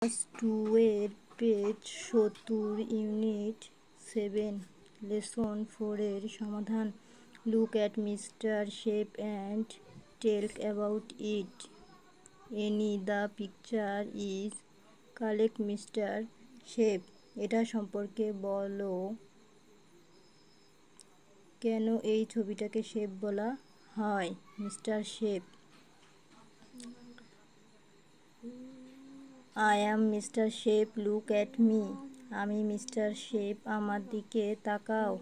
Class 2 এর page 70 unit 7 lesson 4 এর সমাধান। Look at mister shape and tell about it. Any the picture is collect mister shape. এটা সম্পর্কে বলো। কেন এই ছবিটাকে শেপ বলা হয়? Mister shape. I am Mr. Shape, look at me. আমি মিস্টার শেপ, আমার দিকে তাকাও।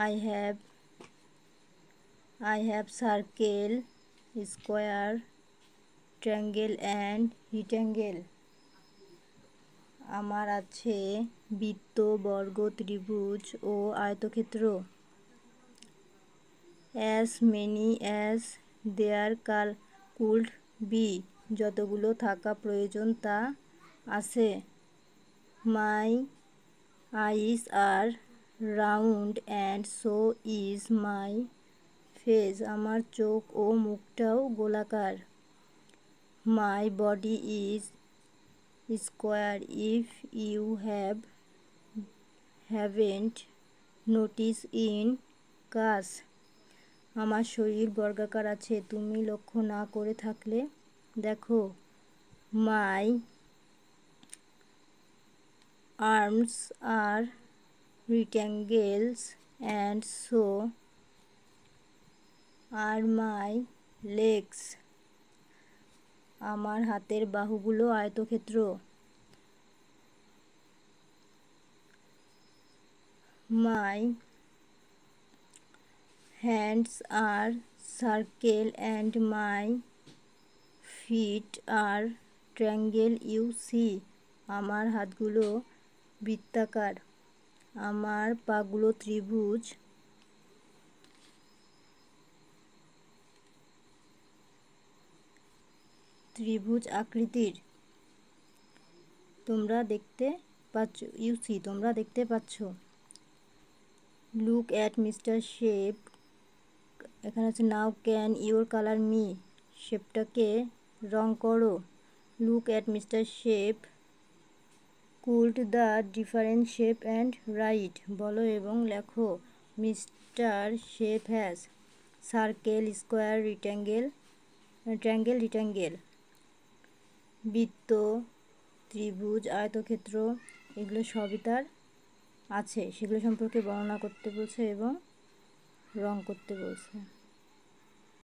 I have circle, square, triangle and rectangle. আমার আছে বৃত্ত, বর্গ, ত্রিভুজ ও আয়তক্ষেত্র। As many as there could be. যতগুলো থাকা প্রয়োজন তা আছে। My eyes are round and so is my face. আমার চোখ ও মুখটাও গোলাকার। My body is square. If you haven't noticed in class. আমার শরীর বর্গাকার আছে, তুমি লক্ষ্য না করে থাকলে দেখো। My arms are rectangles and so are my legs. আমার হাতের বাহুগুলো আয়তক্ষেত্র। My hands are circle and my feet are triangle. You see. আমার হাতগুলো বৃত্তাকার, আমার পাগুলো ত্রিভুজ আকৃতির। তোমরা দেখতে পাচ্ছ। ইউ সি, তোমরা দেখতে পাচ্ছ। Look at mister shape. এখানে আছে now can you colour me. শেপটাকে রং করো। Look at mister shape. Could the different shape and write. বলো এবং লেখো। Mister shape has circle, square, triangle. বৃত্ত, ত্রিভুজ, আয়তক্ষেত্র এগুলো সবই তার আছে। সেগুলো সম্পর্কে বর্ণনা করতে বলছে এবং রং করতে বলছে।